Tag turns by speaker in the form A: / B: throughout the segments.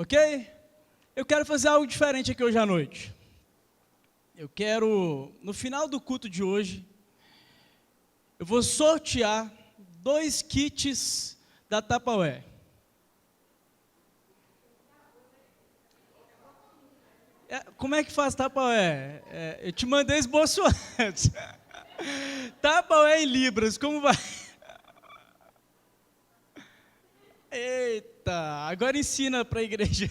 A: Ok? Eu quero fazer algo diferente aqui hoje à noite. Eu quero, no final do culto de hoje, eu vou sortear 2 kits da Tupperware. Como é que faz Tupperware? Eu te mandei esboço antes. Tupperware em libras, como vai? Eita, agora ensina para a igreja.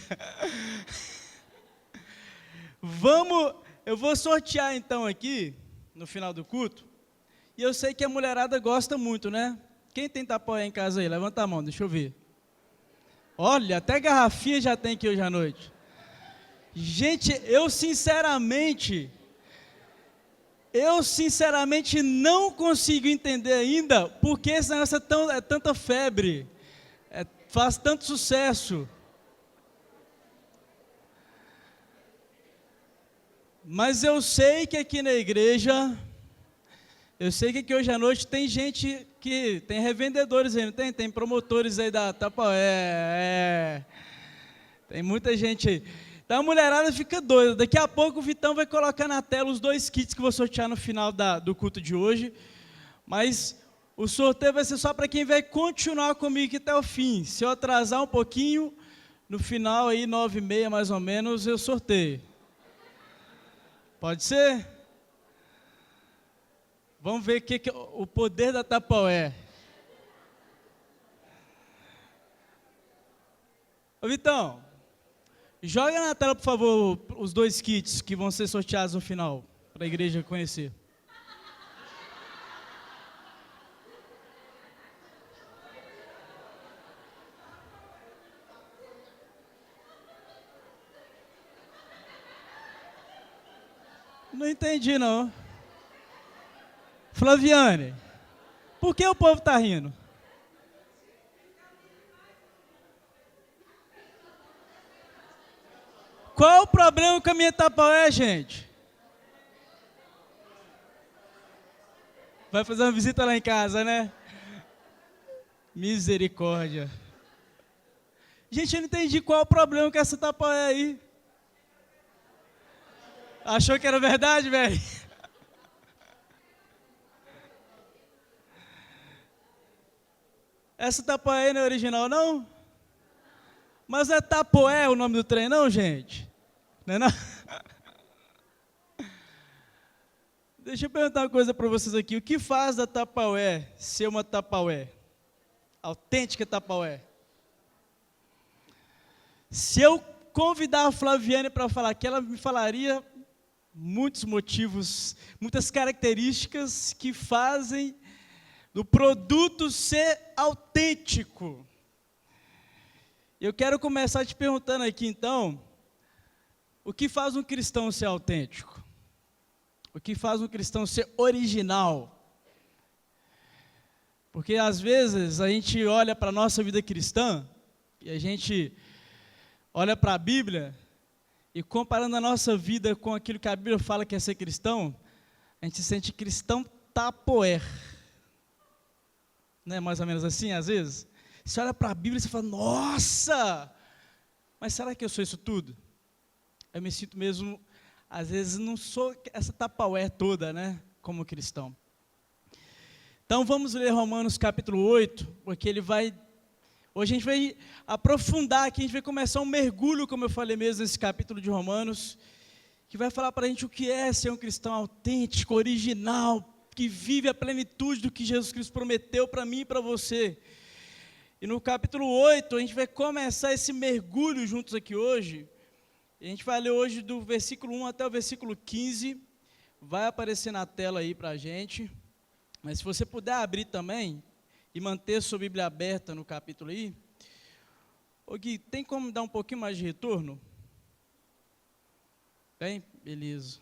A: Eu vou sortear então aqui, no final do culto, e eu sei que a mulherada gosta muito, né? Quem tem Tupperware em casa aí? Levanta a mão, deixa eu ver. Olha, até garrafinha já tem aqui hoje à noite. Gente, eu sinceramente não consigo entender ainda porque esse negócio é tanta febre, faz tanto sucesso. Mas eu sei que aqui na igreja, eu sei que aqui hoje à noite tem gente que, tem revendedores aí, não tem? Tem promotores aí da Tupperware, tem muita gente aí. Então a mulherada fica doida. Daqui a pouco o Vitão vai colocar na tela os 2 kits que eu vou sortear no final do culto de hoje. Mas o sorteio vai ser só para quem vai continuar comigo aqui até o fim. Se eu atrasar um pouquinho, no final aí, 9h30 mais ou menos, eu sorteio. Pode ser? Vamos ver o poder da Tupperware. Ô Vitão, joga na tela, por favor, os 2 kits que vão ser sorteados no final, para a igreja conhecer. Não entendi, não. Flaviane, por que o povo está rindo? Qual o problema com a minha Tupperware, gente? Vai fazer uma visita lá em casa, né? Misericórdia. Gente, eu não entendi qual o problema com essa Tupperware aí. Achou que era verdade, velho? Essa Tupperware não é original, não? Mas é Tupperware o nome do trem, não, gente? Não é não? Deixa eu perguntar uma coisa para vocês aqui. O que faz da Tupperware ser uma Tupperware? Autêntica Tupperware. Se eu convidar a Flaviane para falar aqui, ela me falaria muitos motivos, muitas características que fazem do produto ser autêntico. Eu quero começar te perguntando aqui, então, o que faz um cristão ser autêntico? O que faz um cristão ser original? Porque, às vezes, a gente olha para a nossa vida cristã, e a gente olha para a Bíblia, e comparando a nossa vida com aquilo que a Bíblia fala que é ser cristão, a gente se sente cristão Tupperware. Não é mais ou menos assim, às vezes? Você olha para a Bíblia e você fala, nossa, mas será que eu sou isso tudo? Eu me sinto mesmo, às vezes não sou essa Tupperware toda, né, como cristão. Então vamos ler Romanos capítulo 8, porque hoje a gente vai aprofundar aqui, a gente vai começar um mergulho, como eu falei mesmo, nesse capítulo de Romanos, que vai falar para a gente o que é ser um cristão autêntico, original, que vive a plenitude do que Jesus Cristo prometeu para mim e para você. E no capítulo 8, a gente vai começar esse mergulho juntos aqui hoje. A gente vai ler hoje do versículo 1 até o versículo 15. Vai aparecer na tela aí para a gente. Mas se você puder abrir também e manter sua Bíblia aberta no capítulo aí. Ô Gui, tem como dar um pouquinho mais de retorno? Tem? Beleza.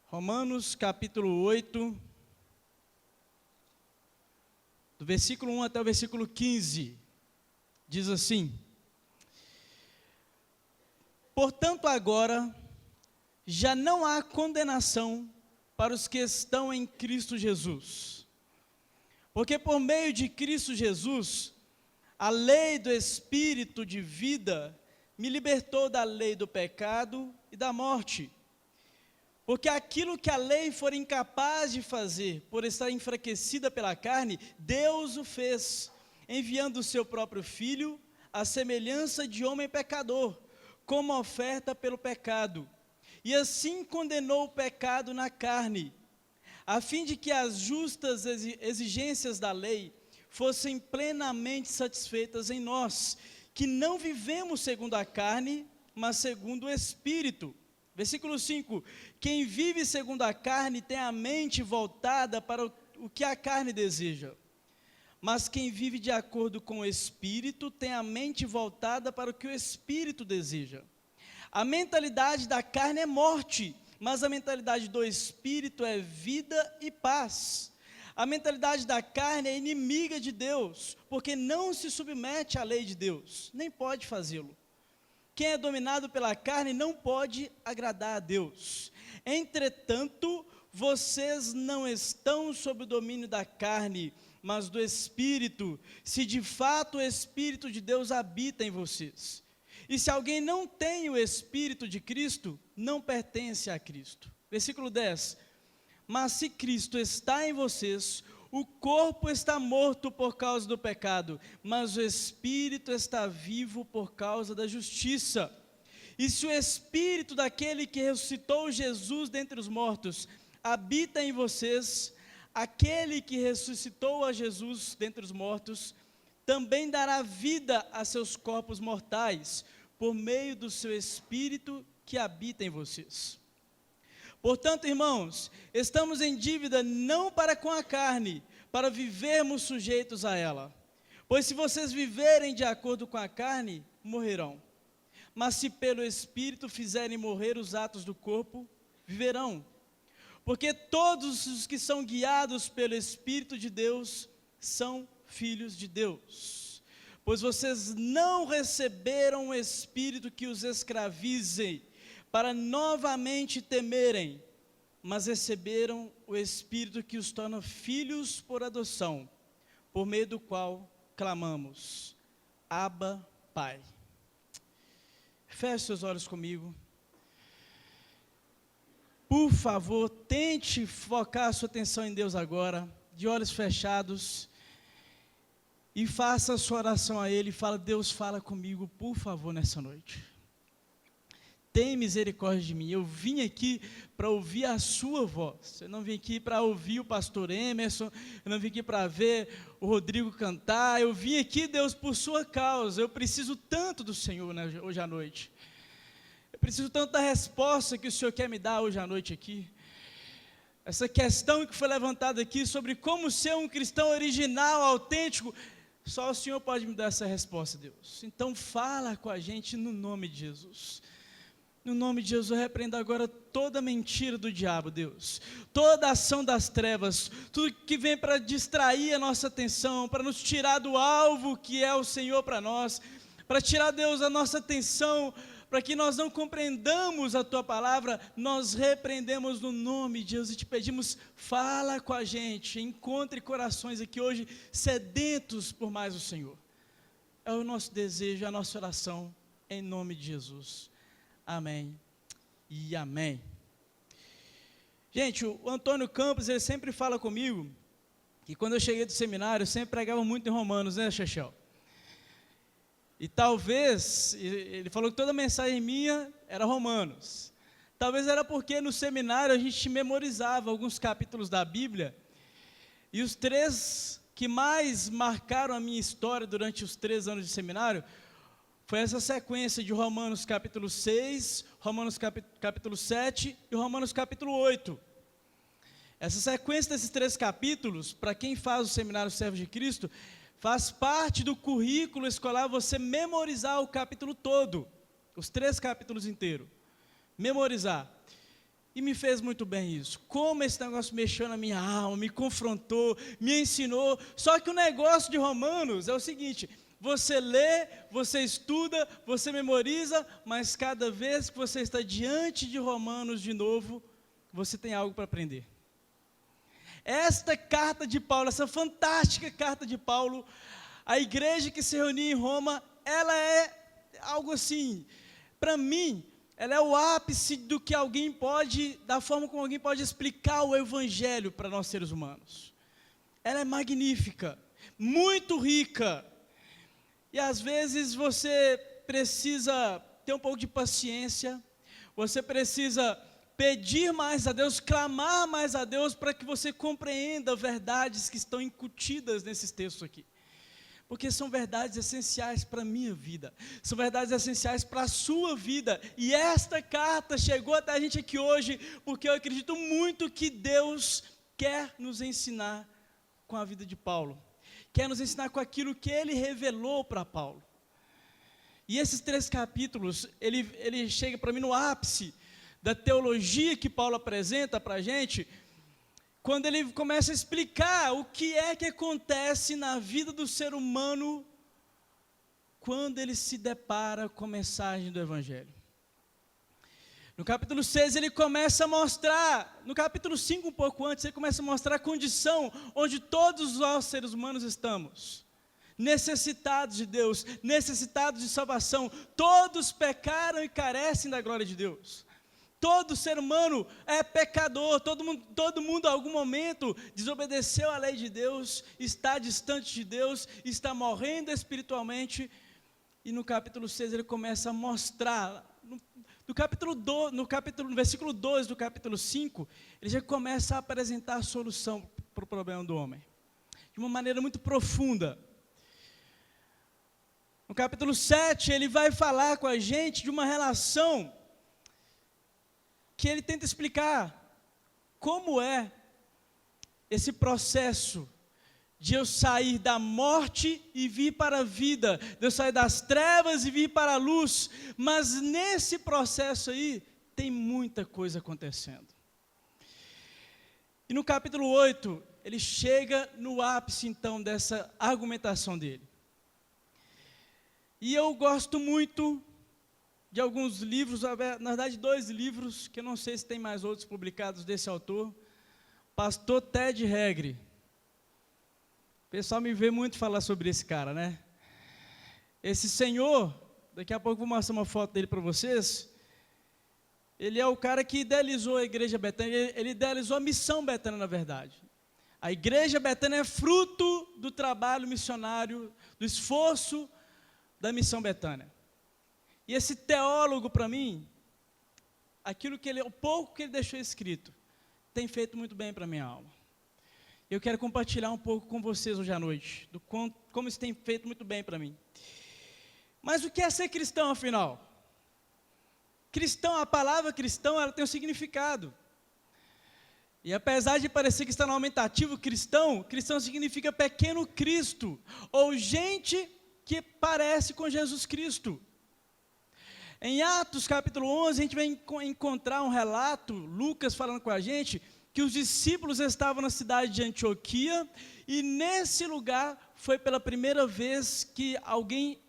A: Romanos capítulo 8. Do versículo 1 até o versículo 15, diz assim: portanto, agora já não há condenação para os que estão em Cristo Jesus. Porque por meio de Cristo Jesus, A lei do Espírito de vida me libertou da lei do pecado e da morte. Porque aquilo que a lei for incapaz de fazer, por estar enfraquecida pela carne, Deus o fez, enviando o seu próprio Filho, à semelhança de homem pecador, como oferta pelo pecado. E assim condenou o pecado na carne, a fim de que as justas exigências da lei fossem plenamente satisfeitas em nós, que não vivemos segundo a carne, mas segundo o Espírito. Versículo 5, quem vive segundo a carne tem a mente voltada para o que a carne deseja, mas quem vive de acordo com o Espírito tem a mente voltada para o que o Espírito deseja. A mentalidade da carne é morte, mas a mentalidade do Espírito é vida e paz. A mentalidade da carne é inimiga de Deus, porque não se submete à lei de Deus, nem pode fazê-lo. Quem é dominado pela carne não pode agradar a Deus. Entretanto, vocês não estão sob o domínio da carne, mas do Espírito, se de fato o Espírito de Deus habita em vocês. E se alguém não tem o Espírito de Cristo, não pertence a Cristo. Versículo 10, mas se Cristo está em vocês, o corpo está morto por causa do pecado, mas o Espírito está vivo por causa da justiça. E se o Espírito daquele que ressuscitou Jesus dentre os mortos habita em vocês, aquele que ressuscitou a Jesus dentre os mortos, também dará vida a seus corpos mortais, por meio do seu Espírito que habita em vocês. Portanto, irmãos, estamos em dívida não para com a carne, para vivermos sujeitos a ela. Pois se vocês viverem de acordo com a carne, morrerão. Mas se pelo Espírito fizerem morrer os atos do corpo, viverão. Porque todos os que são guiados pelo Espírito de Deus são filhos de Deus. Pois vocês não receberam o Espírito que os escravize, para novamente temerem, mas receberam o Espírito que os torna filhos por adoção, por meio do qual clamamos, Abba, Pai. Feche seus olhos comigo. Por favor, tente focar a sua atenção em Deus agora, de olhos fechados, e faça a sua oração a Ele, fala, Deus fala comigo, por favor, nessa noite. Tem misericórdia de mim, eu vim aqui para ouvir a sua voz, eu não vim aqui para ouvir o pastor Emerson, eu não vim aqui para ver o Rodrigo cantar, eu vim aqui, Deus, por sua causa, eu preciso tanto do Senhor, né, hoje à noite, eu preciso tanto da resposta que o Senhor quer me dar hoje à noite aqui, essa questão que foi levantada aqui sobre como ser um cristão original, autêntico, só o Senhor pode me dar essa resposta, Deus, então fala com a gente no nome de Jesus. No nome de Jesus, eu repreendo agora toda mentira do diabo, Deus. Toda ação das trevas, tudo que vem para distrair a nossa atenção, para nos tirar do alvo que é o Senhor para nós, para tirar, Deus, a nossa atenção, para que nós não compreendamos a Tua palavra, nós repreendemos no nome de Jesus e te pedimos, fala com a gente, encontre corações aqui hoje sedentos por mais o Senhor. É o nosso desejo, é a nossa oração, em nome de Jesus. Amém e amém. Gente, o Antônio Campos, ele sempre fala comigo, que quando eu cheguei do seminário, eu sempre pregava muito em Romanos, né, Chechel? E talvez, ele falou que toda mensagem minha era Romanos. Talvez era porque no seminário a gente memorizava alguns capítulos da Bíblia, e os 3 que mais marcaram a minha história durante os 3 anos de seminário, foi essa sequência de Romanos capítulo 6, Romanos capítulo 7 e Romanos capítulo 8. Essa sequência desses 3 capítulos, para quem faz o seminário Servo de Cristo, faz parte do currículo escolar você memorizar o capítulo todo, os 3 capítulos inteiros, memorizar. E me fez muito bem isso. Como esse negócio mexeu na minha alma, me confrontou, me ensinou. Só que o negócio de Romanos é o seguinte: você lê, você estuda, você memoriza, mas cada vez que você está diante de Romanos de novo, você tem algo para aprender. Esta carta de Paulo, essa fantástica carta de Paulo, A igreja que se reunia em Roma, ela é algo assim, para mim, ela é o ápice do que alguém pode, da forma como alguém pode explicar o evangelho para nós seres humanos. Ela é magnífica, muito rica, e às vezes você precisa ter um pouco de paciência, você precisa pedir mais a Deus, clamar mais a Deus, para que você compreenda verdades que estão incutidas nesses textos aqui. Porque são verdades essenciais para a minha vida, são verdades essenciais para a sua vida, e esta carta chegou até a gente aqui hoje, porque eu acredito muito que Deus quer nos ensinar com a vida de Paulo, quer nos ensinar com aquilo que Ele revelou para Paulo. E esses 3 capítulos, ele chega para mim no ápice da teologia que Paulo apresenta para a gente, quando ele começa a explicar o que é que acontece na vida do ser humano quando ele se depara com a mensagem do Evangelho. No capítulo 6 ele começa a mostrar, no capítulo 5 um pouco antes, ele começa a mostrar a condição onde todos nós seres humanos estamos. Necessitados de Deus, necessitados de salvação, todos pecaram e carecem da glória de Deus. Todo ser humano é pecador, todo mundo em algum momento desobedeceu à lei de Deus, está distante de Deus, está morrendo espiritualmente. E no capítulo 6 ele começa a mostrar, no versículo 12 do capítulo 5, ele já começa a apresentar a solução para o problema do homem, de uma maneira muito profunda. No capítulo 7 ele vai falar com a gente de uma relação que ele tenta explicar como é esse processo de eu sair da morte e vir para a vida, de eu sair das trevas e vir para a luz, mas nesse processo aí tem muita coisa acontecendo. E no capítulo 8, ele chega no ápice então dessa argumentação dele. E eu gosto muito de alguns livros, na verdade 2 livros, que eu não sei se tem mais outros publicados desse autor, pastor Ted Haggard. O pessoal me vê muito falar sobre esse cara, né? Esse senhor, daqui a pouco eu vou mostrar uma foto dele para vocês, ele é o cara que idealizou a igreja Betânia, ele idealizou a missão Betânia, na verdade. A igreja Betânia é fruto do trabalho missionário, do esforço da missão Betânia. E esse teólogo, para mim, o pouco que ele deixou escrito, tem feito muito bem para a minha alma. Eu quero compartilhar um pouco com vocês hoje à noite, como isso tem feito muito bem para mim. Mas o que é ser cristão, afinal? Cristão, a palavra cristão, ela tem um significado. E apesar de parecer que está no aumentativo cristão significa pequeno Cristo, ou gente que parece com Jesus Cristo. Em Atos capítulo 11, a gente vai encontrar um relato, Lucas falando com a gente, que os discípulos estavam na cidade de Antioquia, e nesse lugar foi pela primeira vez que alguém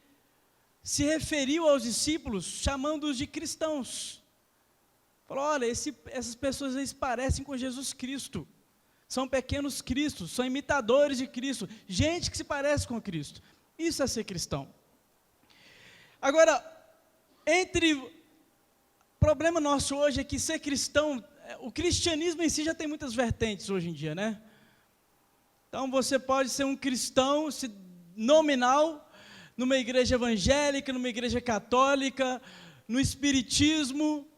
A: se referiu aos discípulos, chamando-os de cristãos. Falou, olha, essas pessoas eles parecem com Jesus Cristo, são pequenos cristos, são imitadores de Cristo, gente que se parece com Cristo. Isso é ser cristão. Agora, o problema nosso hoje é que ser cristão, o cristianismo em si já tem muitas vertentes hoje em dia, né? Então você pode ser um cristão nominal, numa igreja evangélica, numa igreja católica, no espiritismo,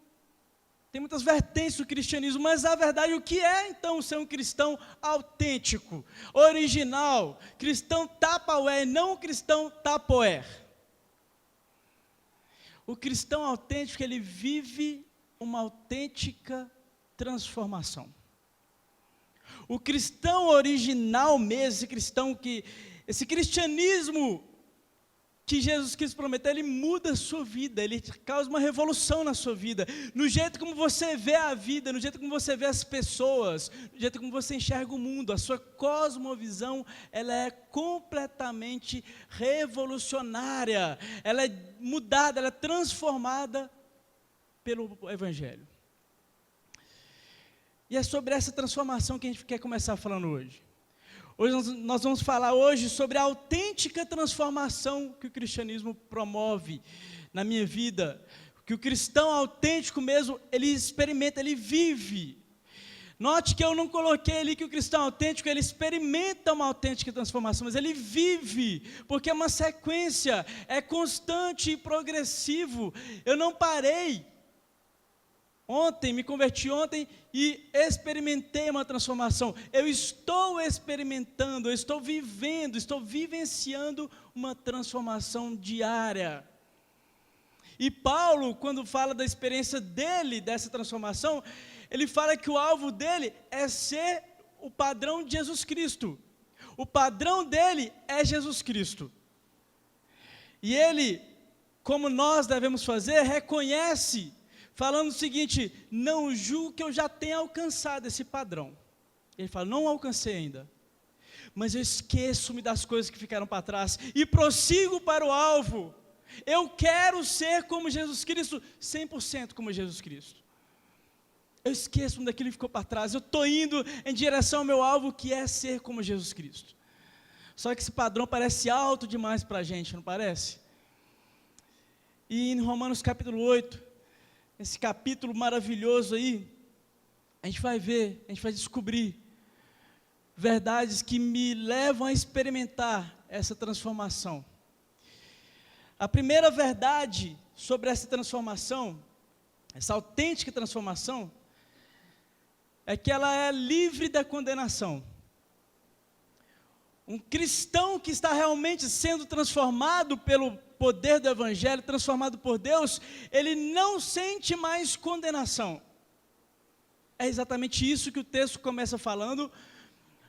A: tem muitas vertentes do cristianismo, mas a verdade, o que é então ser um cristão autêntico, original, cristão tapaué, não um cristão tapoé? O cristão autêntico, ele vive uma autêntica transformação. O cristão original mesmo, esse cristianismo que Jesus Cristo prometeu, ele muda a sua vida, ele causa uma revolução na sua vida, no jeito como você vê a vida, no jeito como você vê as pessoas, no jeito como você enxerga o mundo, a sua cosmovisão, ela é completamente revolucionária, ela é mudada, ela é transformada pelo Evangelho. E é sobre essa transformação que a gente quer começar falando hoje. Hoje nós vamos falar hoje sobre a autêntica transformação que o cristianismo promove na minha vida, que o cristão autêntico mesmo, ele experimenta, ele vive. Note que eu não coloquei ali que o cristão autêntico, ele experimenta uma autêntica transformação, mas ele vive, porque é uma sequência, é constante e progressivo. Eu não parei ontem, me converti ontem e experimentei uma transformação. Eu estou experimentando, eu estou vivendo, estou vivenciando uma transformação diária. E Paulo, quando fala da experiência dele, dessa transformação, ele fala que o alvo dele é ser o padrão de Jesus Cristo. O padrão dele é Jesus Cristo. E ele, como nós devemos fazer, reconhece, falando o seguinte: não julgo que eu já tenha alcançado esse padrão. Ele fala: não alcancei ainda, mas eu esqueço-me das coisas que ficaram para trás e prossigo para o alvo. Eu quero ser como Jesus Cristo, 100% como Jesus Cristo. Eu esqueço daquilo que ficou para trás, eu estou indo em direção ao meu alvo, que é ser como Jesus Cristo. Só que esse padrão parece alto demais para a gente, não parece? E em Romanos capítulo 8, esse capítulo maravilhoso aí, a gente vai ver, a gente vai descobrir verdades que me levam a experimentar essa transformação. A primeira verdade sobre essa transformação, essa autêntica transformação, é que ela é livre da condenação. Um cristão que está realmente sendo transformado pelo poder do Evangelho, transformado por Deus, ele não sente mais condenação. É exatamente isso que o texto começa falando,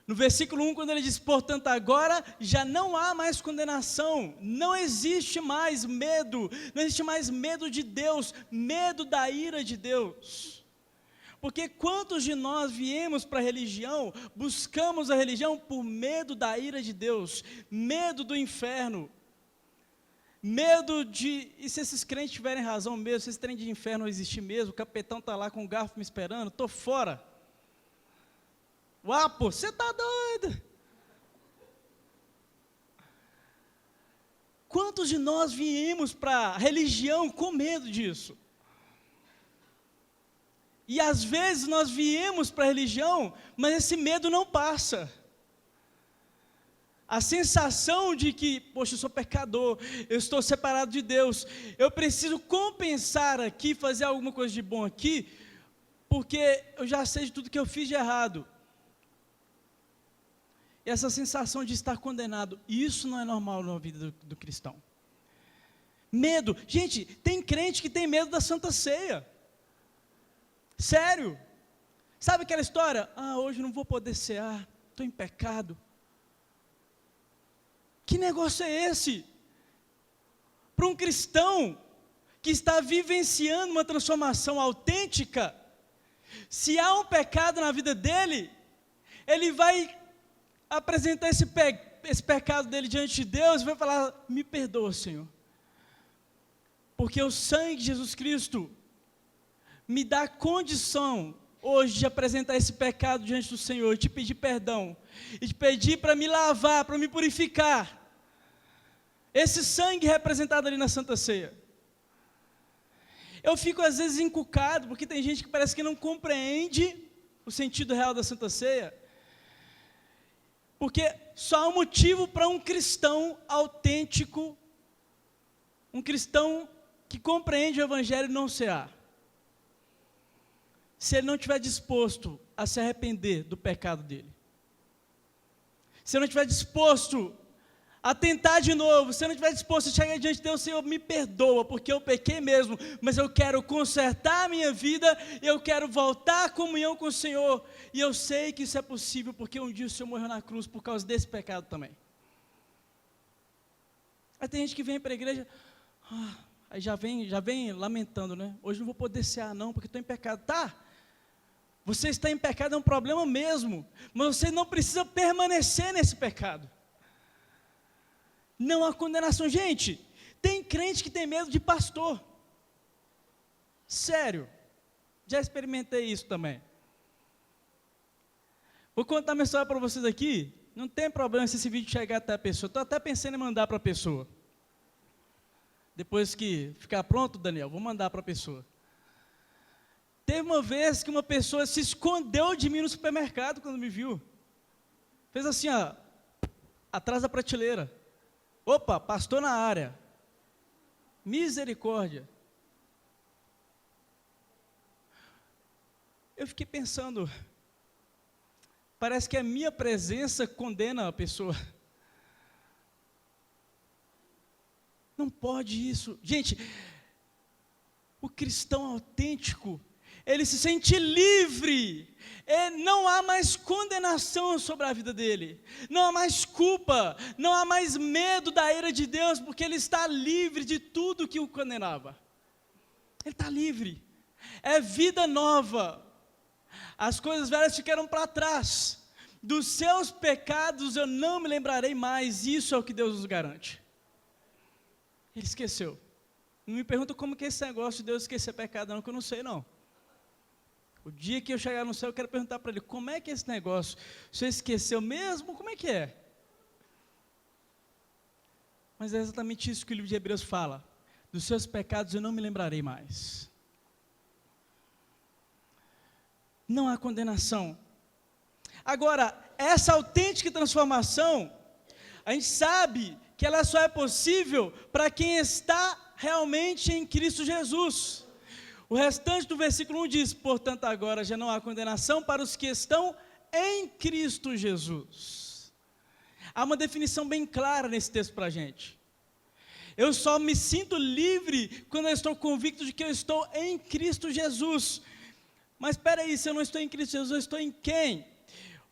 A: no versículo 1, quando ele diz: portanto agora já não há mais condenação, não existe mais medo, não existe mais medo de Deus, medo da ira de Deus. Porque quantos de nós viemos para a religião, buscamos a religião por medo da ira de Deus, medo do inferno, medo de, e se esses crentes tiverem razão mesmo, se esse trem de inferno existir mesmo, o capetão está lá com o garfo me esperando, estou fora. Uau, pô, você está doido? Quantos de nós viemos para a religião com medo disso? E às vezes nós viemos para a religião, mas esse medo não passa. A sensação de que, poxa, eu sou pecador, eu estou separado de Deus, eu preciso compensar aqui, fazer alguma coisa de bom aqui, porque eu já sei de tudo que eu fiz de errado. E essa sensação de estar condenado, isso não é normal na vida do cristão. Medo, gente, tem crente que tem medo da Santa Ceia. Sério, sabe aquela história? Hoje não vou poder cear, estou em pecado. Que negócio é esse? Para um cristão que está vivenciando uma transformação autêntica, se há um pecado na vida dele, ele vai apresentar esse pecado dele diante de Deus e vai falar: me perdoa, Senhor, porque o sangue de Jesus Cristo me dá condição hoje de apresentar esse pecado diante do Senhor, de pedir perdão, e de pedir para me lavar, para me purificar. Esse sangue representado ali na Santa Ceia. Eu fico às vezes encucado, porque tem gente que parece que não compreende o sentido real da Santa Ceia, porque só há um motivo para um cristão autêntico, um cristão que compreende o Evangelho não cear. Se ele não estiver disposto a se arrepender do pecado dele, se ele não estiver disposto a tentar de novo, se ele não estiver disposto a chegar diante de Deus: Senhor, me perdoa, porque eu pequei mesmo, mas eu quero consertar a minha vida, eu quero voltar à comunhão com o Senhor, e eu sei que isso é possível, porque um dia o Senhor morreu na cruz por causa desse pecado também. Aí tem gente que vem para a igreja, aí já vem lamentando, né? Hoje não vou poder cear não, porque estou em pecado. Tá, você está em pecado, é um problema mesmo, mas você não precisa permanecer nesse pecado. Não há condenação. Gente, tem crente que tem medo de pastor. Sério, já experimentei isso também. Vou contar uma história para vocês aqui, Não tem problema se esse vídeo chegar até a pessoa. Estou até pensando em mandar para a pessoa. Depois que ficar pronto, Daniel, vou mandar para a pessoa. Teve uma vez que uma pessoa se escondeu de mim no supermercado quando me viu. Fez assim, ó, atrás da prateleira. Opa, pastor na área. Misericórdia. Eu fiquei pensando, parece que a minha presença condena a pessoa. Não pode isso. Gente, o cristão autêntico, ele se sente livre. Não há mais condenação sobre a vida dele. Não há mais culpa. Não há mais medo da ira de Deus, porque ele está livre de tudo que o condenava. Ele está livre. É vida nova. As coisas velhas ficaram para trás. Dos seus pecados eu não me lembrarei mais. Isso é o que Deus nos garante. Ele esqueceu. Não me pergunta como que é esse negócio de Deus esquecer pecado, não, que eu não sei, não. O dia que eu chegar no céu, eu quero perguntar para ele, como é que é esse negócio? O senhor esqueceu mesmo? Como é que é? Mas é exatamente isso que o livro de Hebreus fala. Dos seus pecados eu não me lembrarei mais. Não há condenação. Agora, essa autêntica transformação, a gente sabe que ela só é possível para quem está realmente em Cristo Jesus. O restante do versículo 1 diz, portanto agora já não há condenação para os que estão em Cristo Jesus. Há uma definição bem clara nesse texto para a gente. Eu só me sinto livre quando eu estou convicto de que eu estou em Cristo Jesus. Mas espera aí, se eu não estou em Cristo Jesus, eu estou em quem?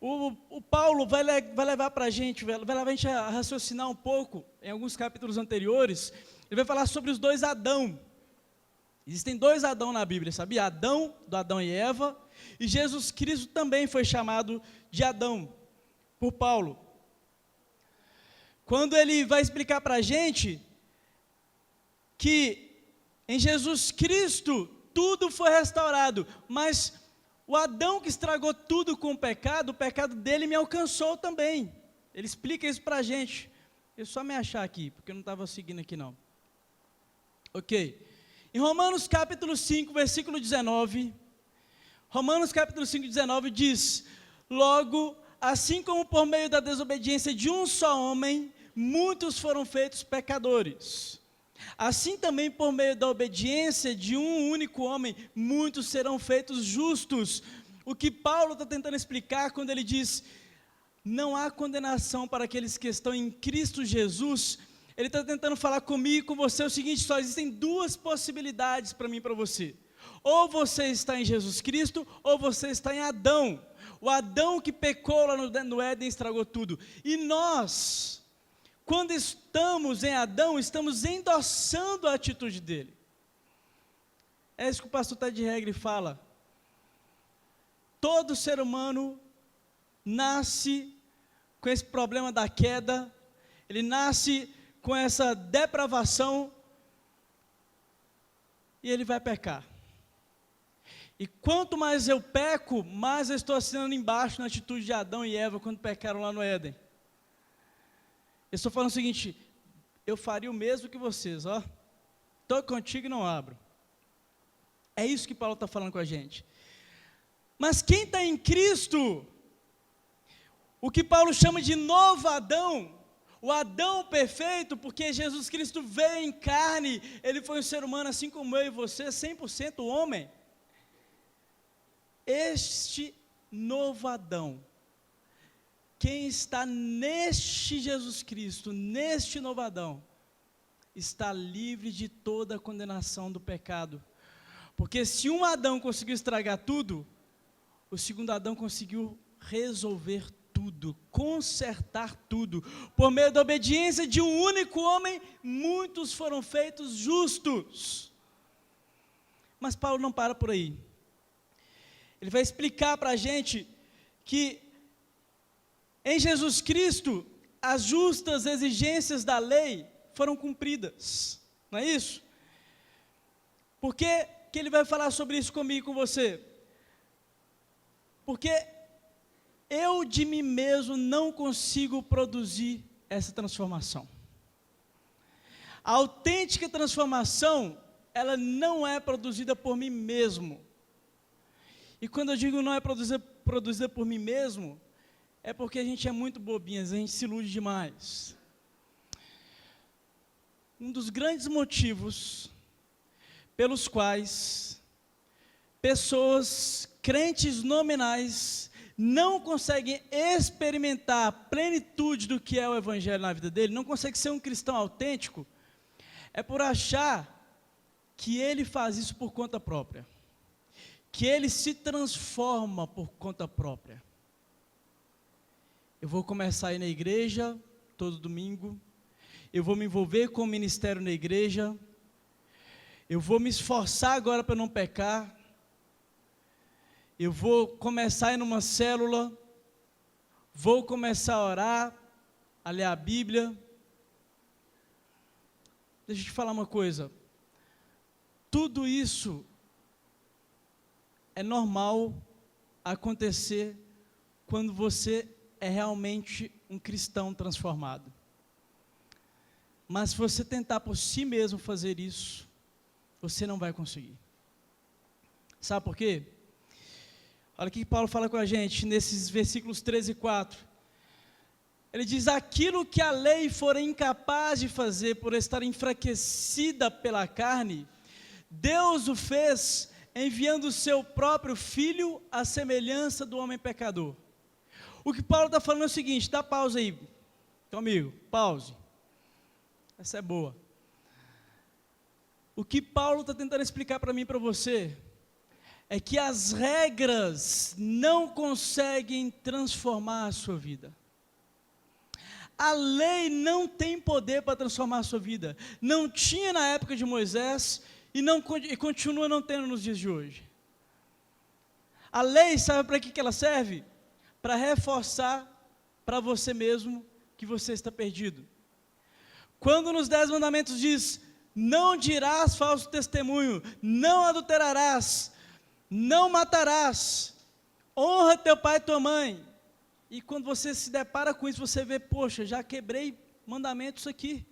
A: O Paulo vai levar para a gente, vai levar a gente a raciocinar um pouco, em alguns capítulos anteriores, ele vai falar sobre os dois Adão. Existem dois Adão na Bíblia, sabia? Adão, do Adão e Eva, e Jesus Cristo também foi chamado de Adão, por Paulo. Quando ele vai explicar para a gente que em Jesus Cristo tudo foi restaurado, mas o Adão que estragou tudo com o pecado dele me alcançou também. Ele explica isso para a gente. Eu só me achar aqui, porque eu não estava seguindo aqui não. Ok. Em Romanos capítulo 5, versículo 19, Romanos capítulo 5, 19 diz, logo, assim como por meio da desobediência de um só homem, muitos foram feitos pecadores, assim também por meio da obediência de um único homem, muitos serão feitos justos. O que Paulo está tentando explicar quando ele diz, não há condenação para aqueles que estão em Cristo Jesus, ele está tentando falar comigo e com você o seguinte, só existem duas possibilidades para mim e para você. Ou você está em Jesus Cristo, ou você está em Adão. O Adão que pecou lá no Éden e estragou tudo. E nós, quando estamos em Adão, estamos endossando a atitude dele. É isso que o pastor Ted Regre fala. Todo ser humano nasce com esse problema da queda, ele nasce com essa depravação, e ele vai pecar. E quanto mais eu peco, mais eu estou assinando embaixo na atitude de Adão e Eva, quando pecaram lá no Éden. Eu estou falando o seguinte, eu faria o mesmo que vocês, ó. Estou contigo e não abro. É isso que Paulo está falando com a gente. Mas quem está em Cristo, o que Paulo chama de novo Adão, o Adão perfeito, porque Jesus Cristo veio em carne, ele foi um ser humano assim como eu e você, 100% homem. Este novo Adão, quem está neste Jesus Cristo, neste novo Adão, está livre de toda a condenação do pecado. Porque se um Adão conseguiu estragar tudo, o segundo Adão conseguiu resolver tudo, consertar tudo. Por meio da obediência de um único homem, muitos foram feitos justos. Mas Paulo não para por aí. Ele vai explicar para a gente que em Jesus Cristo, as justas exigências da lei foram cumpridas. Não é isso? Por que ele vai falar sobre isso comigo e com você? Porque eu de mim mesmo não consigo produzir essa transformação. A autêntica transformação, ela não é produzida por mim mesmo. E quando eu digo não é produzida por mim mesmo, é porque a gente é muito bobinho, a gente se ilude demais. Um dos grandes motivos pelos quais pessoas, crentes nominais, não conseguem experimentar a plenitude do que é o Evangelho na vida dele, não conseguem ser um cristão autêntico, é por achar que ele faz isso por conta própria, que ele se transforma por conta própria. Eu vou começar a ir na igreja todo domingo, eu vou me envolver com o ministério na igreja, eu vou me esforçar agora para não pecar, eu vou começar a ir numa célula, vou começar a orar, a ler a Bíblia. Deixa eu te falar uma coisa, tudo isso é normal acontecer quando você é realmente um cristão transformado. Mas se você tentar por si mesmo fazer isso, você não vai conseguir. Sabe por quê? Olha o que Paulo fala com a gente nesses versículos 13 e 4. Ele diz: aquilo que a lei fora incapaz de fazer por estar enfraquecida pela carne, Deus o fez enviando o seu próprio Filho à semelhança do homem pecador. O que Paulo está falando é o seguinte, dá pausa aí, comigo, pause. Essa é boa. O que Paulo está tentando explicar para mim e para você, é que as regras não conseguem transformar a sua vida. A lei não tem poder para transformar a sua vida. Não tinha na época de Moisés e continua não tendo nos dias de hoje. A lei, sabe para que ela serve? Para reforçar para você mesmo que você está perdido. Quando nos 10 mandamentos diz, não dirás falso testemunho, não adulterarás, não matarás, honra teu pai e tua mãe. E quando você se depara com isso, você vê, poxa, já quebrei mandamentos aqui.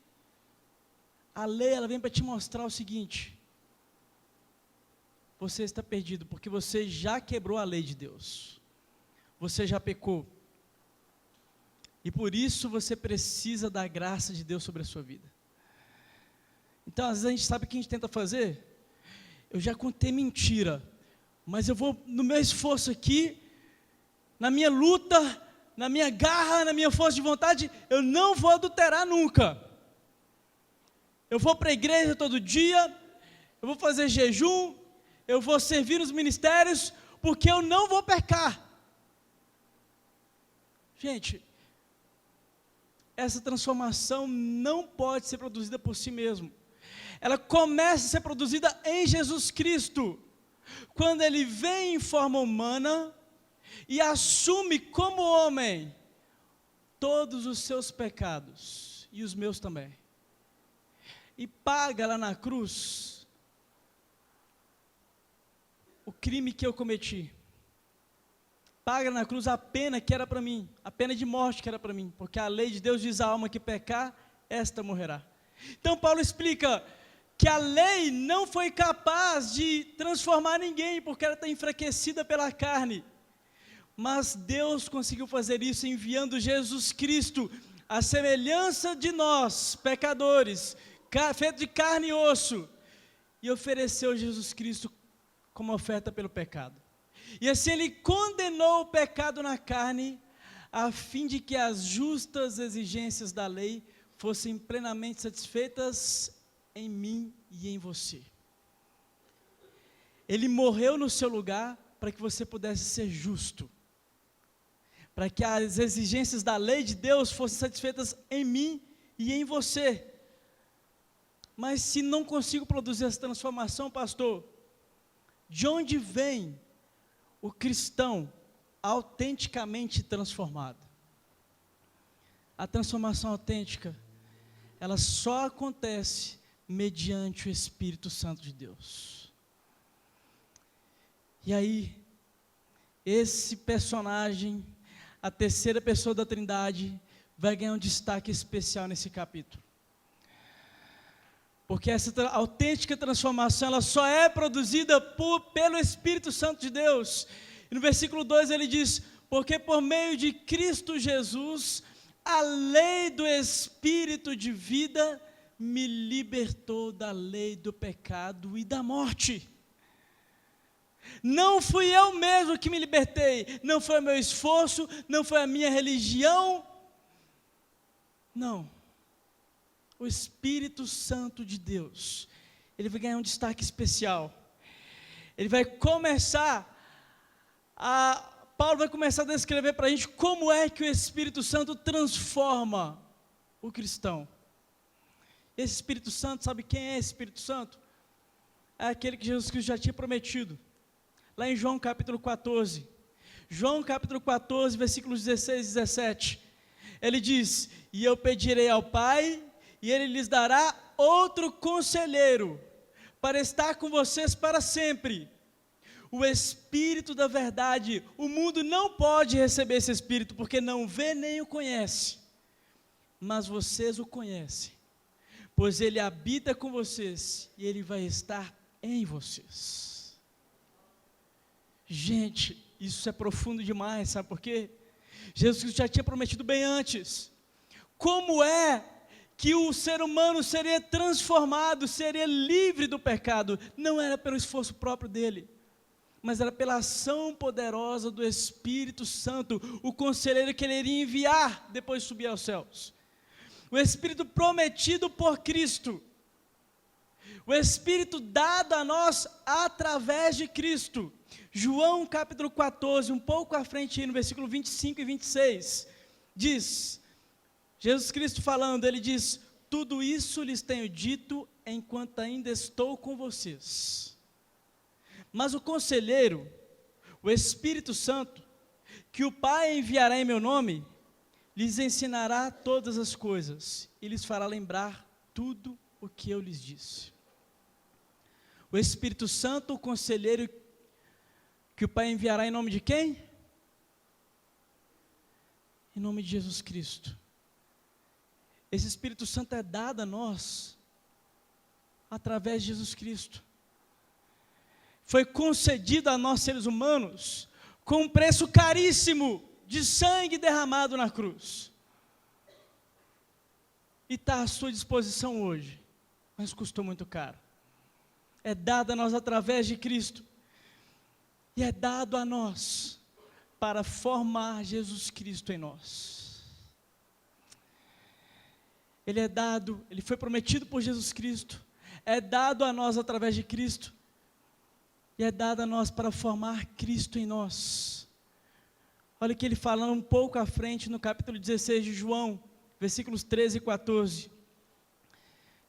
A: A lei, ela vem para te mostrar o seguinte: você está perdido, porque você já quebrou a lei de Deus. Você já pecou. E por isso você precisa da graça de Deus sobre a sua vida. Então, às vezes a gente sabe o que a gente tenta fazer? Eu já contei mentira, mas eu vou, no meu esforço aqui, na minha luta, na minha garra, na minha força de vontade, eu não vou adulterar nunca. Eu vou para a igreja todo dia, eu vou fazer jejum, eu vou servir nos ministérios, porque eu não vou pecar. Gente, essa transformação não pode ser produzida por si mesmo. Ela começa a ser produzida em Jesus Cristo, quando Ele vem em forma humana e assume como homem todos os seus pecados, e os meus também, e paga lá na cruz o crime que eu cometi. Paga na cruz a pena que era para mim, a pena de morte que era para mim, porque a lei de Deus diz: a alma que pecar, esta morrerá. Então Paulo explica que a lei não foi capaz de transformar ninguém, porque ela está enfraquecida pela carne, mas Deus conseguiu fazer isso enviando Jesus Cristo, a semelhança de nós, pecadores, feito de carne e osso, e ofereceu Jesus Cristo como oferta pelo pecado. E assim Ele condenou o pecado na carne, a fim de que as justas exigências da lei fossem plenamente satisfeitas em mim e em você. Ele morreu no seu lugar para que você pudesse ser justo, para que as exigências da lei de Deus fossem satisfeitas em mim e em você. Mas se não consigo produzir essa transformação, pastor, de onde vem o cristão autenticamente transformado? A transformação autêntica, ela só acontece mediante o Espírito Santo de Deus. E aí, esse personagem, a terceira pessoa da Trindade vai ganhar um destaque especial nesse capítulo. Porque essa autêntica transformação, ela só é produzida pelo Espírito Santo de Deus. E no versículo 2 ele diz: porque por meio de Cristo Jesus, a lei do Espírito de vida me libertou da lei do pecado e da morte. Não fui eu mesmo que me libertei, não foi o meu esforço, não foi a minha religião, não. O Espírito Santo de Deus, ele vai ganhar um destaque especial. Ele vai começar Paulo vai começar a descrever para a gente como é que o Espírito Santo transforma o cristão. Esse Espírito Santo, sabe quem é esse Espírito Santo? É aquele que Jesus Cristo já tinha prometido. Lá em João capítulo 14. João capítulo 14, versículos 16 e 17. Ele diz: e eu pedirei ao Pai, e Ele lhes dará outro conselheiro, para estar com vocês para sempre. O Espírito da verdade. O mundo não pode receber esse Espírito, porque não vê nem o conhece. Mas vocês o conhecem, pois Ele habita com vocês, e Ele vai estar em vocês. Gente, isso é profundo demais, sabe por quê? Jesus Cristo já tinha prometido bem antes. Como é que o ser humano seria transformado, seria livre do pecado? Não era pelo esforço próprio dele, mas era pela ação poderosa do Espírito Santo, o conselheiro que ele iria enviar depois de subir aos céus. O Espírito prometido por Cristo, o Espírito dado a nós através de Cristo. João capítulo 14, um pouco à frente, no versículo 25 e 26, diz, Jesus Cristo falando, ele diz: tudo isso lhes tenho dito enquanto ainda estou com vocês. Mas o conselheiro, o Espírito Santo, que o Pai enviará em meu nome, lhes ensinará todas as coisas, e lhes fará lembrar tudo o que eu lhes disse. O Espírito Santo, o conselheiro, que o Pai enviará em nome de quem? Em nome de Jesus Cristo. Esse Espírito Santo é dado a nós, através de Jesus Cristo. Foi concedido a nós seres humanos, com um preço caríssimo, de sangue derramado na cruz. E está à sua disposição hoje, mas custou muito caro. É dado a nós através de Cristo, e é dado a nós, para formar Jesus Cristo em nós. Ele é dado, ele foi prometido por Jesus Cristo, é dado a nós através de Cristo, e é dado a nós para formar Cristo em nós. Olha o que ele fala um pouco à frente, no capítulo 16 de João, versículos 13 e 14.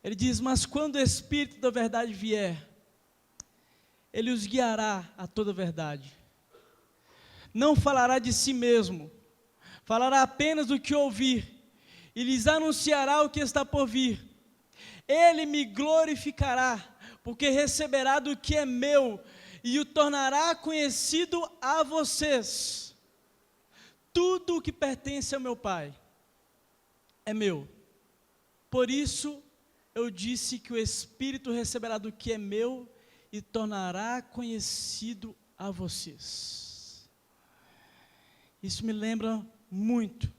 A: Ele diz: mas quando o Espírito da verdade vier, Ele os guiará a toda a verdade. Não falará de si mesmo, falará apenas do que ouvir, e lhes anunciará o que está por vir. Ele me glorificará, porque receberá do que é meu, e o tornará conhecido a vocês. Tudo o que pertence ao meu Pai é meu. Por isso eu disse que o Espírito receberá do que é meu e tornará conhecido a vocês. Isso me lembra muito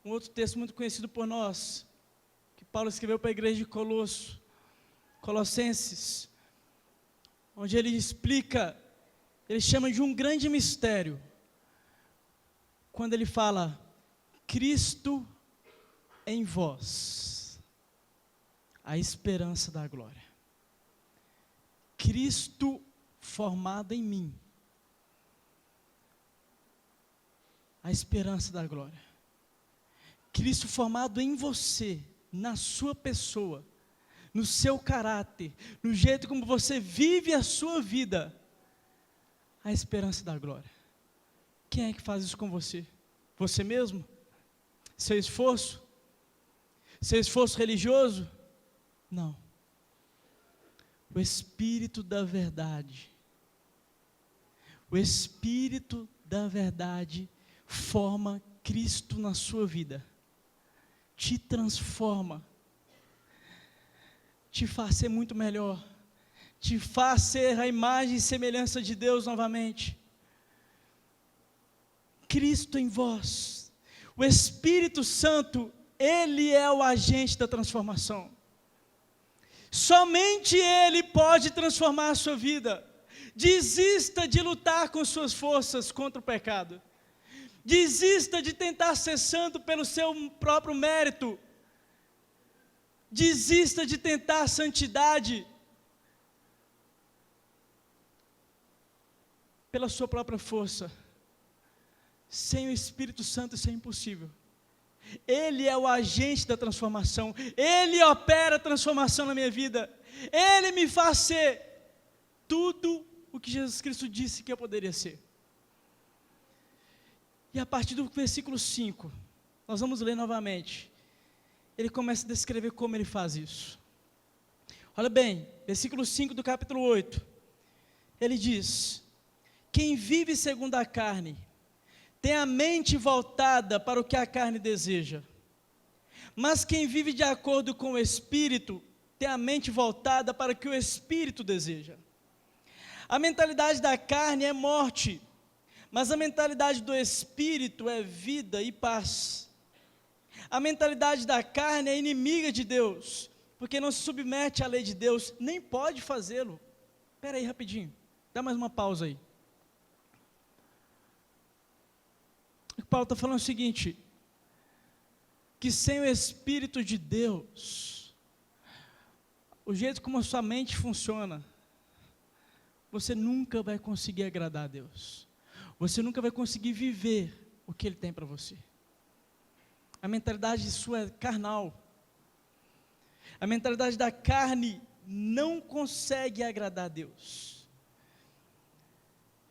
A: um outro texto muito conhecido por nós, que Paulo escreveu para a igreja de Colossenses, onde ele explica, ele chama de um grande mistério, quando ele fala: Cristo em vós, a esperança da glória. Cristo formado em mim, a esperança da glória. Cristo formado em você, na sua pessoa, no seu caráter, no jeito como você vive a sua vida, a esperança da glória. Quem é que faz isso com você? Você mesmo? Seu esforço? Seu esforço religioso? Não. O Espírito da verdade. O Espírito da verdade forma Cristo na sua vida, te transforma, te faz ser muito melhor, te faz ser a imagem e semelhança de Deus novamente. Cristo em vós, o Espírito Santo, Ele é o agente da transformação. Somente Ele pode transformar a sua vida. Desista de lutar com suas forças contra o pecado. Desista de tentar ser santo pelo seu próprio mérito. Desista de tentar a santidade pela sua própria força. Sem o Espírito Santo isso é impossível. Ele é o agente da transformação. Ele opera a transformação na minha vida. Ele me faz ser tudo o que Jesus Cristo disse que eu poderia ser. E a partir do versículo 5, nós vamos ler novamente. Ele começa a descrever como ele faz isso. Olha bem, versículo 5 do capítulo 8. Ele diz: quem vive segundo a carne, tem a mente voltada para o que a carne deseja. Mas quem vive de acordo com o Espírito, tem a mente voltada para o que o Espírito deseja. A mentalidade da carne é morte, mas a mentalidade do Espírito é vida e paz. A mentalidade da carne é inimiga de Deus, porque não se submete à lei de Deus, nem pode fazê-lo. Espera aí rapidinho, dá mais uma pausa aí. O Paulo está falando o seguinte, que sem o Espírito de Deus, o jeito como a sua mente funciona, você nunca vai conseguir agradar a Deus. Você nunca vai conseguir viver o que Ele tem para você. A mentalidade sua é carnal. A mentalidade da carne não consegue agradar a Deus.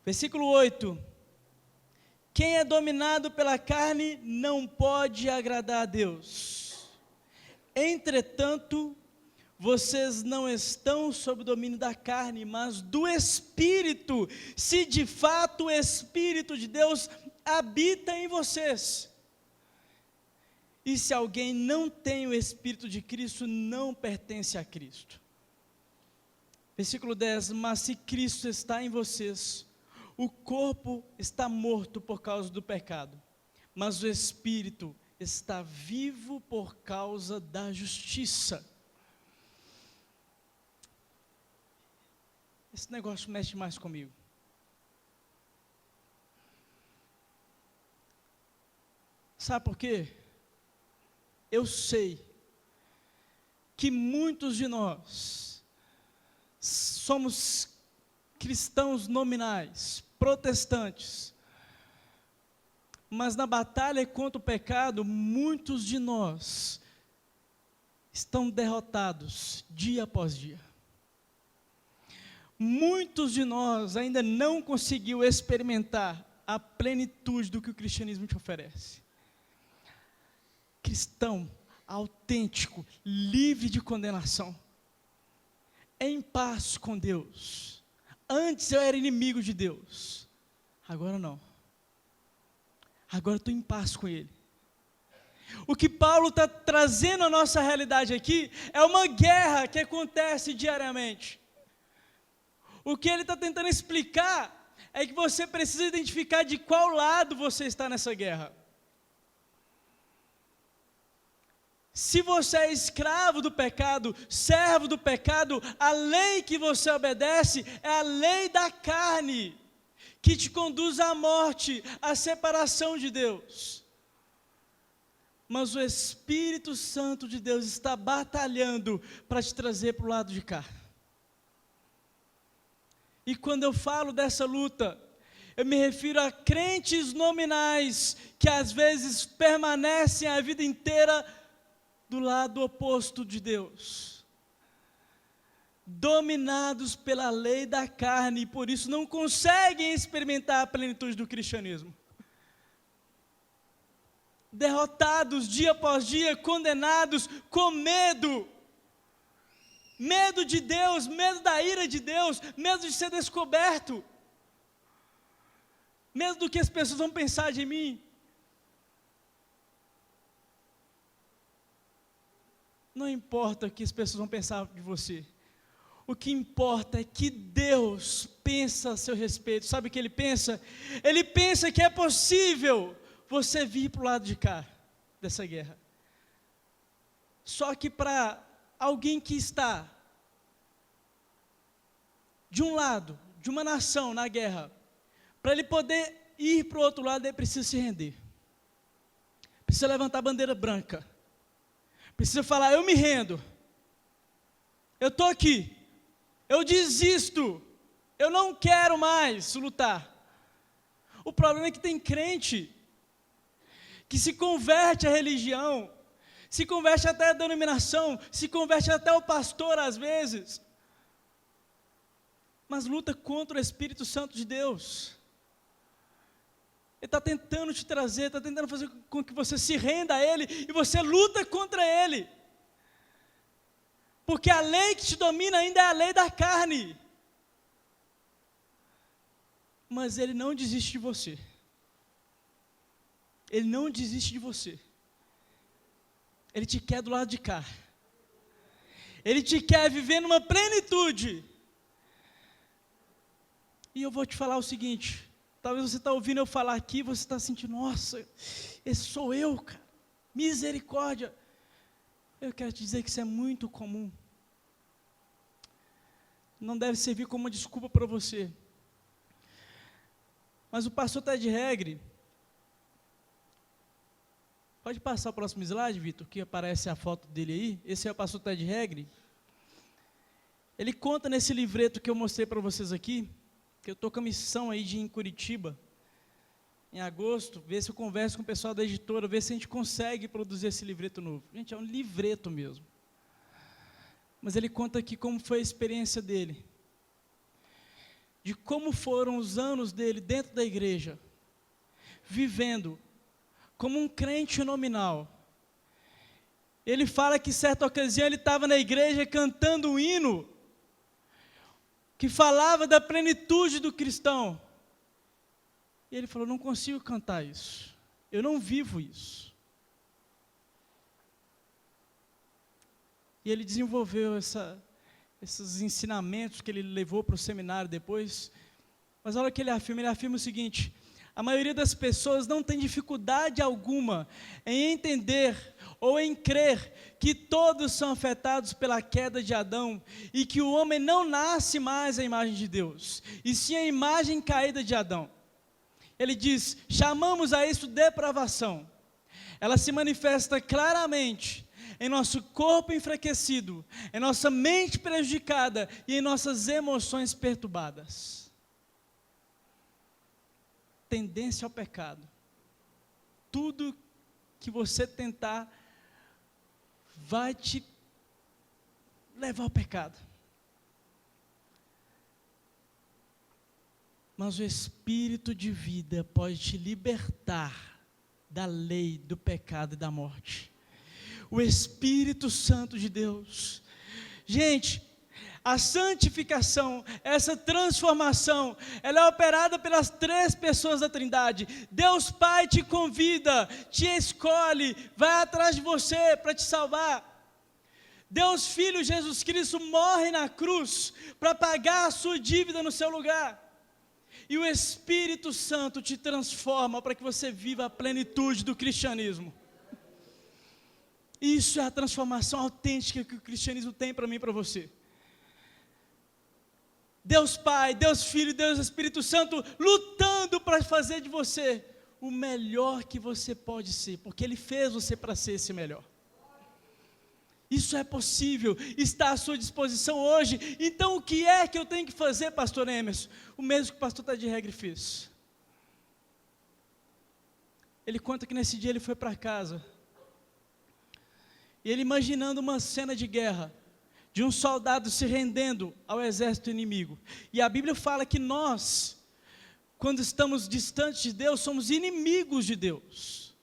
A: Versículo 8. Quem é dominado pela carne não pode agradar a Deus. Entretanto, vocês não estão sob o domínio da carne, mas do Espírito, se de fato o Espírito de Deus habita em vocês. E se alguém não tem o Espírito de Cristo, não pertence a Cristo. Versículo 10, mas se Cristo está em vocês, o corpo está morto por causa do pecado, mas o Espírito está vivo por causa da justiça. Esse negócio mexe mais comigo. Sabe por quê? Eu sei que muitos de nós somos cristãos nominais, protestantes, mas na batalha contra o pecado, muitos de nós estão derrotados dia após dia. Muitos de nós ainda não conseguiu experimentar a plenitude do que o cristianismo te oferece. Cristão, autêntico, livre de condenação, em paz com Deus. Antes eu era inimigo de Deus, agora não. Agora estou em paz com Ele. O que Paulo está trazendo à nossa realidade aqui é uma guerra que acontece diariamente. O que ele está tentando explicar é que você precisa identificar de qual lado você está nessa guerra. Se você é escravo do pecado, servo do pecado, a lei que você obedece é a lei da carne, que te conduz à morte, à separação de Deus. Mas o Espírito Santo de Deus está batalhando para te trazer para o lado de cá. E quando eu falo dessa luta, eu me refiro a crentes nominais, que às vezes permanecem a vida inteira do lado oposto de Deus, dominados pela lei da carne, e por isso não conseguem experimentar a plenitude do cristianismo. Derrotados dia após dia, condenados, com medo. Medo de Deus, medo da ira de Deus, medo de ser descoberto. Medo do que as pessoas vão pensar de mim. Não importa o que as pessoas vão pensar de você. O que importa é que Deus pensa a seu respeito. Sabe o que Ele pensa? Ele pensa que é possível você vir para o lado de cá, dessa guerra. Só que para alguém que está de um lado, de uma nação na guerra, para ele poder ir para o outro lado, ele precisa se render. Precisa levantar a bandeira branca. Precisa falar, eu me rendo. Eu estou aqui. Eu desisto. Eu não quero mais lutar. O problema é que tem crente que se converte à religião, se converte até à denominação, se converte até ao pastor às vezes, mas luta contra o Espírito Santo de Deus. Ele está tentando te trazer, está tentando fazer com que você se renda a Ele, e você luta contra Ele, porque a lei que te domina ainda é a lei da carne, mas Ele não desiste de você. Ele não desiste de você. Ele te quer do lado de cá. Ele te quer viver numa plenitude. E eu vou te falar o seguinte, talvez você está ouvindo eu falar aqui, e você está sentindo, nossa, esse sou eu, cara, misericórdia. Eu quero te dizer que isso é muito comum. Não deve servir como uma desculpa para você. Mas o pastor Ted Regre, pode passar o próximo slide, Vitor, que aparece a foto dele aí. Esse é o pastor Ted Regre. Ele conta nesse livreto que eu mostrei para vocês aqui, que eu estou com a missão aí de ir em Curitiba, em agosto, ver se eu converso com o pessoal da editora, ver se a gente consegue produzir esse livreto novo. Gente, é um livreto mesmo. Mas ele conta aqui como foi a experiência dele, de como foram os anos dele dentro da igreja, vivendo como um crente nominal. Ele fala que certa ocasião ele estava na igreja cantando um hino, que falava da plenitude do cristão. E ele falou, não consigo cantar isso. Eu não vivo isso. E ele desenvolveu esses ensinamentos que ele levou para o seminário depois. Mas olha o que ele afirma o seguinte, a maioria das pessoas não tem dificuldade alguma em entender ou em crer que todos são afetados pela queda de Adão e que o homem não nasce mais à imagem de Deus, e sim a imagem caída de Adão. Ele diz, chamamos a isso depravação. Ela se manifesta claramente em nosso corpo enfraquecido, em nossa mente prejudicada e em nossas emoções perturbadas. Tendência ao pecado. Tudo que você tentar vai te levar ao pecado. Mas o Espírito de vida pode te libertar da lei, do pecado e da morte. O Espírito Santo de Deus. Gente, a santificação, essa transformação, ela é operada pelas três pessoas da Trindade. Deus Pai te convida, te escolhe, vai atrás de você para te salvar. Deus Filho Jesus Cristo morre na cruz para pagar a sua dívida no seu lugar. E o Espírito Santo te transforma para que você viva a plenitude do cristianismo. Isso é a transformação autêntica que o cristianismo tem para mim e para você. Deus Pai, Deus Filho, Deus Espírito Santo lutando para fazer de você o melhor que você pode ser, porque Ele fez você para ser esse melhor. Isso é possível, está à sua disposição hoje. Então o que é que eu tenho que fazer, pastor Emerson? O mesmo que o pastor Ted Regre fez. Ele conta que nesse dia ele foi para casa, e ele imaginando uma cena de guerra, de um soldado se rendendo ao exército inimigo. E a Bíblia fala que nós, quando estamos distantes de Deus, somos inimigos de Deus.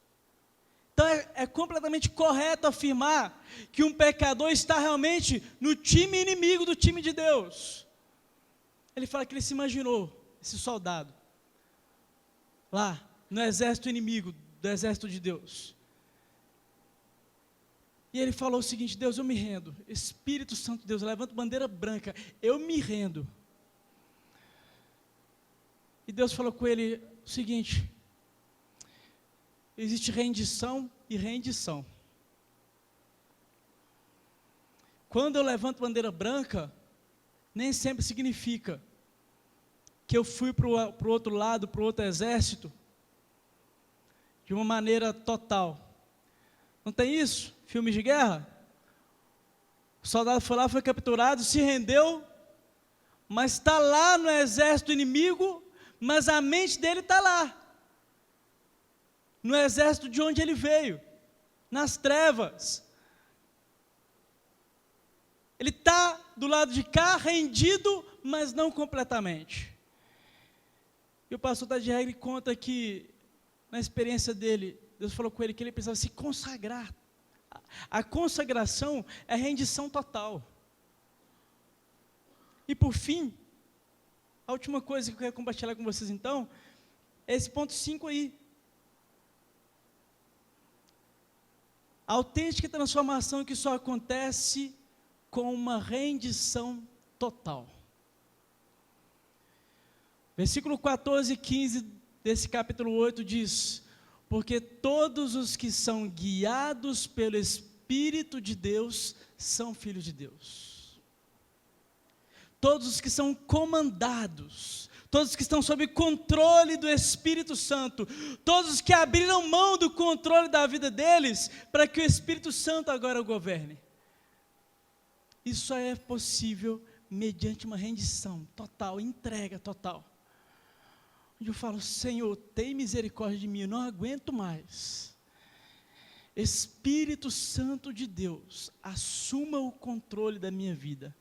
A: Então é completamente correto afirmar que um pecador está realmente no time inimigo do time de Deus. Ele fala que ele se imaginou, esse soldado, lá no exército inimigo do exército de Deus. E ele falou o seguinte: Deus, eu me rendo. Espírito Santo de Deus, eu levanto bandeira branca, eu me rendo. E Deus falou com ele o seguinte: existe rendição e rendição. Quando eu levanto bandeira branca, nem sempre significa que eu fui para o outro lado, para o outro exército, de uma maneira total. Não tem isso? Filmes de guerra? O soldado foi lá, foi capturado, se rendeu, mas está lá no exército inimigo, mas a mente dele está lá, no exército de onde ele veio, nas trevas. Ele está do lado de cá, rendido, mas não completamente. E o pastor Tad Regra conta que, na experiência dele, Deus falou com ele que ele precisava se consagrar. A consagração é rendição total. E por fim, a última coisa que eu quero compartilhar com vocês então, é esse ponto 5 aí. A autêntica transformação que só acontece com uma rendição total. Versículo 14 e 15 desse capítulo 8 diz: porque todos os que são guiados pelo Espírito de Deus são filhos de Deus. Todos os que são comandados, todos os que estão sob controle do Espírito Santo, todos os que abriram mão do controle da vida deles, para que o Espírito Santo agora o governe. Isso só é possível mediante uma rendição total, entrega total. Onde eu falo: Senhor, tem misericórdia de mim, eu não aguento mais. Espírito Santo de Deus, assuma o controle da minha vida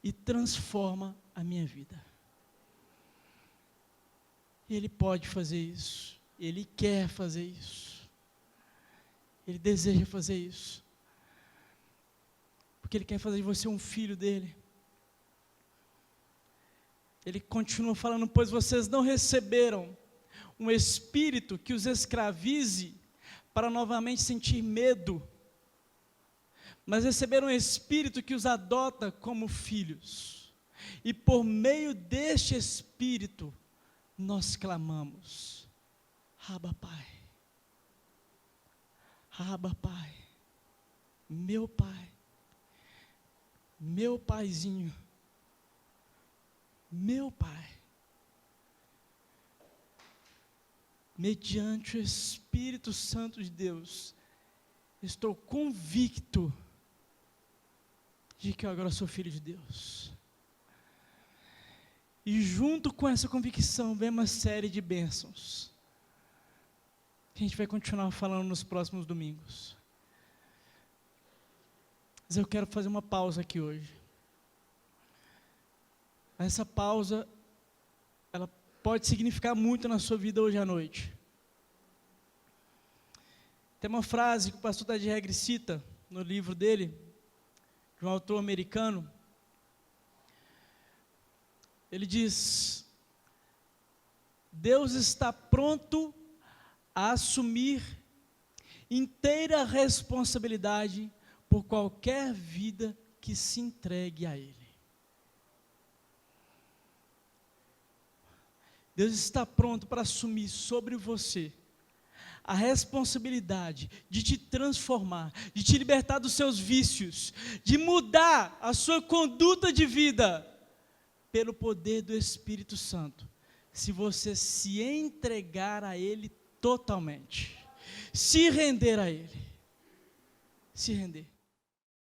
A: e transforma a minha vida. Ele pode fazer isso, Ele quer fazer isso, Ele deseja fazer isso, porque Ele quer fazer de você um filho dEle. Ele continua falando: pois vocês não receberam um espírito que os escravize para novamente sentir medo, mas receberam um espírito que os adota como filhos, e por meio deste espírito nós clamamos: Abba, Pai, Abba, Pai, meu Pai, meu Paizinho, meu Pai. Mediante o Espírito Santo de Deus, estou convicto de que eu agora sou filho de Deus. E junto com essa convicção vem uma série de bênçãos, que a gente vai continuar falando nos próximos domingos. Mas eu quero fazer uma pausa aqui hoje. Essa pausa, ela pode significar muito na sua vida hoje à noite. Tem uma frase que o pastor Tad Regra cita no livro dele, de um autor americano. Ele diz: Deus está pronto a assumir inteira responsabilidade por qualquer vida que se entregue a Ele. Deus está pronto para assumir sobre você a responsabilidade de te transformar, de te libertar dos seus vícios, de mudar a sua conduta de vida, pelo poder do Espírito Santo, se você se entregar a Ele totalmente, se render a Ele, se render.